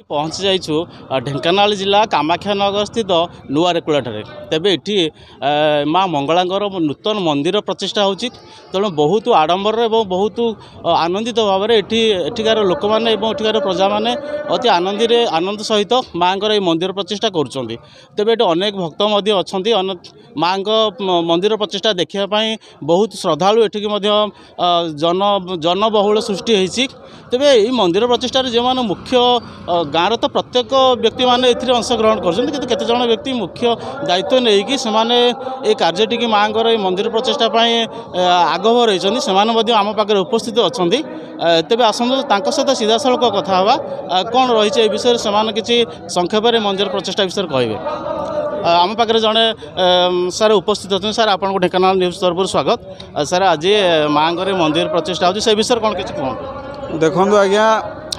पहुँची जाइछु ढेंकानाल जिला कामाख्यानगर स्थित नुआ रेकुला तेबे ये माँ मंगलांगर नूतन मंदिर प्रतिष्ठा होची तेणु बहुत आडंबर और बहुत आनंदित भाव में एठिकार लोक मैंने एठिकार प्रजा मैंने अति आनंद सहित माँ ये मंदिर प्रतिष्ठा करुँच तेबे ये अनेक भक्त अच्छा माँ मंदिर प्रतिष्ठा देखापी बहुत श्रद्धालु एठिक जनबहुल सृष्टि होती तेबे ये मंदिर प्रतिष्ठार जो मैंने मुख्य गाँव तो प्रत्येक व्यक्ति मैंने अंशग्रहण करते जन व्यक्ति मुख्य दायित्व नहीं से कार्यटी माँ मंदिर प्रतिष्ठा आगभ रही से आम पाखे उपस्थित अच्छा तेज आसतु सहित सीधा सड़क कथा कौन रही विषय से किसी संक्षेप में मंदिर प्रतिष्ठा विषय कहे आम पाखे जड़े सर उपस्थित अच्छे सर आपको ढेंकानाल न्यूज तरफ स्वागत सर आज माँ मंदिर प्रतिष्ठा होती से विषय कौन किसी कहूँ देखो आज्ञा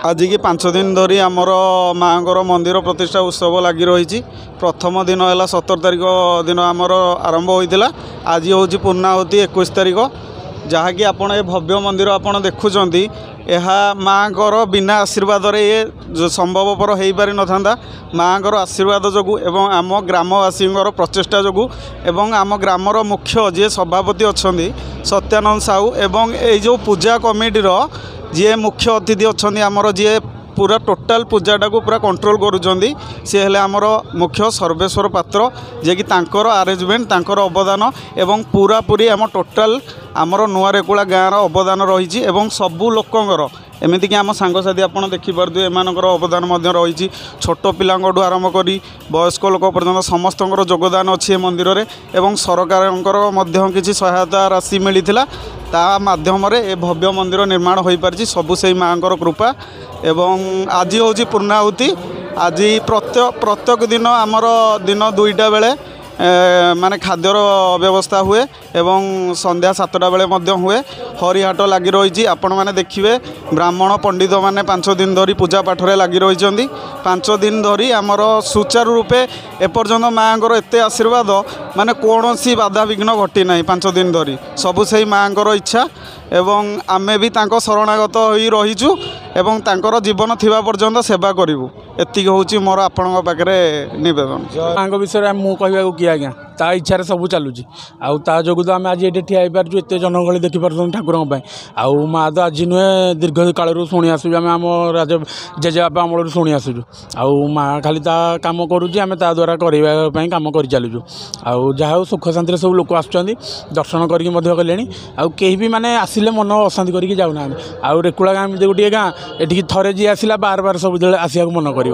आज की 5 दिन धरी आमर माँ मंदिर प्रतिष्ठा उत्सव लगी रही प्रथम दिन है 17 तारिख दिन आमर आरंभ होता आज हूँ पूर्णाहुति 21 तारिख जहाँकि आपण ये भव्य मंदिर आप देखुं यह माँ बिना आशीर्वाद ये संभवपर हो पारि न माँ आशीर्वाद जो एवं आम ग्रामवासी प्रचेषा जो एवं आम ग्रामर मुख्य जी सभापति अच्छा सत्यानंद साहू एवं ये पूजा कमिटीर जी मुख्य अतिथि अच्छा आमर जी पूरा टोटाल पूजाटा को पूरा कंट्रोल करुँच सी हेले आमर मुख्य सर्वेश्वर पात्र जे कि तांकर आरेंजमेंट तांकर अवदान एवं पूरा पूरी आम टोटाल आमर नुआ रेकुला गाँव अवदान रही सबू लोकंर एमती कि आम सांगसाथी आप देखिपे एमानकर अवदान रही छोट पिलांठू आरंभ कर वयस्क लोक पर्यटन समस्त योगदान अच्छी मंदिर में एवं सरकार किसी सहायता राशि मिलता ता माध्यम ए भव्य मंदिर निर्माण हो पारि सबू से माँ कृपा एवं आज हूँ पूर्णाहुति आज प्रत्येक दिन आमर दिन 2टा बेले माने खाद्यर व्यवस्था हुए एवं संध्या 7टा बेले हुए हरिहाट लगी रही आपण मैंने देखिए ब्राह्मण पंडित मैंने 5 दिन धरी पूजा पाठ लगी रही 5 दिन धरी आमर सुचारू रूपे एपर्यंत माँ एत आशीर्वाद माने कौन सी बाधा विघ्न घटी ना 5 दिन धरी सबू से माँ इच्छा एवं आमे भी तांको शरणागत होई रहीचु एवं तांकर जीवन थिबा पर्यंत सेवा करिवु एतिक होची मोर आपनक पाखरे निवेदन माँ विषय मुझे कहवाक कि आज्ञा ता इच्छा सब चलुची आ जो तो आम आज ये ठिया पार्छु एत जनगहली देखिपुर ठाकुर आउ माँ तो आज नुहे दीर्घ काल शुणी आसुँ आम आम राज जेजेबापा अमल शुणी आसुचु आउ माँ खाली कम करुँची आम ता द्वारा करने कम कर चलुचु आउ जहाँ हूँ सुख शांति सब लोक आसुच्चंदी दर्शन करके आउ कहीं भी माने आसिले मन अशांति करके जाऊना आउ रेकुला गाँव एमती गोटे गाँ एटिकी थरे जी आसला बार बार सब आसिया मन कर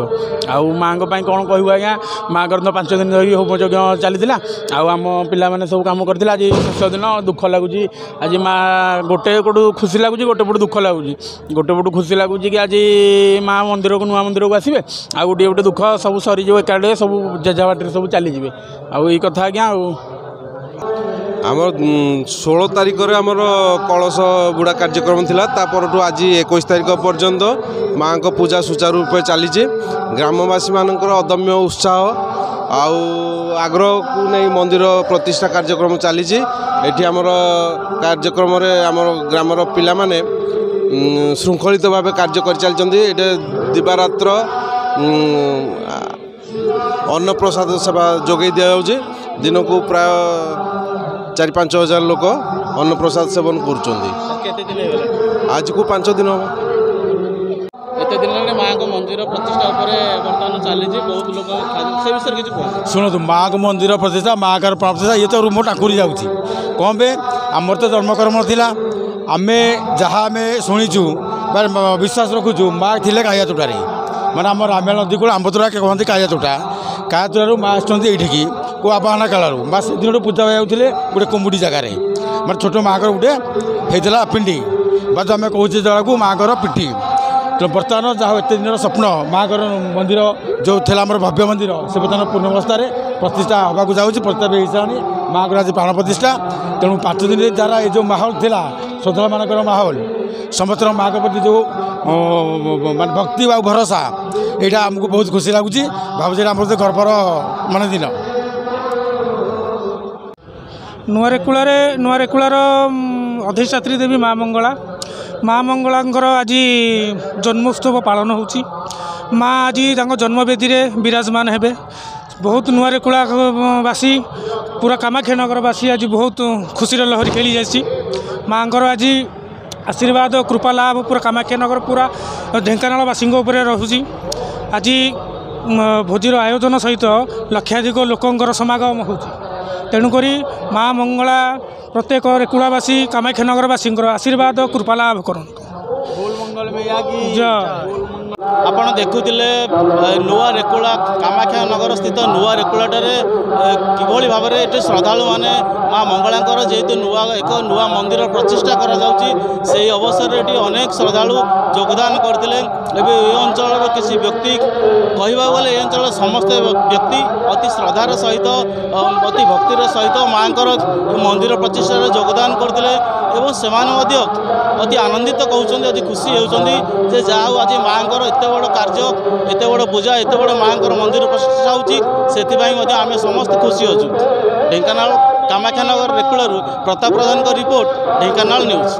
आउ माँ कौन कहूँ आज्ञा माँ तो 5 दिन धरी होम यज्ञ चली आउ आम पिला माने सब काम करथिला आज शेष दिन दुख लगुच आज माँ गोटे पटू खुशी लगुच गोटे पटू दुख लगुच गोटे पटू खुशी लगुच कि आज माँ मंदिर को नुआ मंदिर को आसबे आ गोटे गोटे दुख सब सरीज एकाडे सब जेजा बाटे सब चलीजे आउ ये कथा आज्ञा आमर 16 तारिख रे आमर कलश बुड़ा कार्यक्रम थिला तापरठू आज 21 तारिख पर्यंत माँ को पूजा सुचारू रूप चली ग्रामवासी मानकर अदम्य उत्साह आउ आग्रह को नहीं मंदिर प्रतिष्ठा कार्यक्रम चली आमर कार्यक्रम आमर ग्रामर पिला माने श्रृंखलित भाव कार्य कर चलते दिवारात्र अन्न प्रसाद सेवा जोगे दि जाऊँगी दिन को प्राय 4-5 हजार लोक अन्न प्रसाद सेवन कर आज को 5 दिन हम एते दिन माँ को मंदिर प्रतिष्ठा बर्तमान चली बहुत लोग से विषय किसी शुणु माँ को मंदिर प्रतिष्ठा माँ का प्रतिष्ठा ये तो रूम टाकुरी जाऊँगी कौन पे आमर तो जन्मकर्म थिला आमे जहाँ आम शुणीचु विश्वास रखुचु माँ थे काया चोटारे माने आम रामायण नदी कूल आंबतुरा कहते काया चोटा माँ आसठी को आबाहना कालू माँ से दिन पूजा जाते गोटे कुमुड़ी जगार मैं छोट माँ गोटे होता पिंडी बात आम कहे जगह को माँ पिठी तो बर्तमान जहाँ एत दिन स्वप्न माँ मंदिर जो थे भव्य मंदिर से बर्तमान पूर्ण अवस्था प्रतिष्ठा होगा जाऊँगी प्रतिष्ठा भी सारे माँ को आज प्राण प्रतिष्ठा तेणु 5 दिन जरा ये जो माहौल थिला श्रद्धा मानकर माहौल समस्त माँ के प्रति जो मान भक्ति व भरोसा यहाँ आमको बहुत खुशी लगुच भावुँ आम गर्वर मान दिन नुआ रेकुलार अधिष्ठात्री देवी माँ मंगला आज जन्मोत्सव पालन होची माँ आज जन्मवेदी विराजमान हेबे। बहुत नुआरेकुलावासी पूरा कामाख्यानगरवासी आज बहुत खुशी लहरी खेली जासी। माँ आज आशीर्वाद कृपा लाभ पूरा कामाख्यानगर पूरा ढेंकानालवासी रोची। आज भोजीर आयोजन सहित लक्षाधिक लोकंर समागम हो तेणुक माँ मंगला प्रत्येक रेकुलावासी कामाख्यानगरवासी आशीर्वाद कृपा लाभ करन। ଆପଣ ଦେଖୁଥିଲେ ନୂଆ ରେକୁଳା କାମାକ୍ଷାନଗର ସ୍ଥିତ ନୂଆ ରେକୁଳାଠାରେ କିଭଳି ଭାବରେ ଏଠି ଶ୍ରଦ୍ଧାଳୁମାନେ ମା ମଙ୍ଗଳାଙ୍କର ଯେହେତୁ ଏକ ନୂଆ ମନ୍ଦିର ପ୍ରତିଷ୍ଠା କରାଯାଉଛି ସେହି ଅବସରରେ ଏଠି ଅନେକ ଶ୍ରଦ୍ଧାଳୁ ଯୋଗଦାନ କରିଥିଲେ। ଏବେ ଏ ଅଞ୍ଚଳର କିଛି ବ୍ୟକ୍ତି କହିବାକୁ ଗଲେ ଏ ଅଞ୍ଚଳର ସମସ୍ତ ବ୍ୟକ୍ତି ଅତି ଶ୍ରଦ୍ଧାର ସହିତ ଅତି ଭକ୍ତିର ସହିତ ମାଙ୍କର ମନ୍ଦିର ପ୍ରତିଷ୍ଠାରେ ଯୋଗଦାନ କରିଥିଲେ ଏବଂ ସେମାନେ ମଧ୍ୟ ଅତି ଆନନ୍ଦିତ କହୁଛନ୍ତି, ଅତି ଖୁସି ହେଉଛନ୍ତି ଯେ ଯାହା ହେଉ ଆଜି ମାଙ୍କର ଏତେ ବଡ଼ କାର୍ଯ୍ୟ, ଏତେ ବଡ଼ ପୂଜା, ଏତେ ବଡ଼ ମାଙ୍କର ମନ୍ଦିର ପ୍ରତିଷ୍ଠା ହେଉଛି, ସେଥିପାଇଁ ମଧ୍ୟ ଆମେ ସମସ୍ତେ ଖୁସି ଅଛୁ। ଢେଙ୍କାନାଳ କାମାକ୍ଷାନଗର ରେକୁଳାରୁ ପ୍ରତାପ ପ୍ରଧାନଙ୍କ ରିପୋର୍ଟ, ଢେଙ୍କାନାଳ ନ୍ୟୁଜ୍।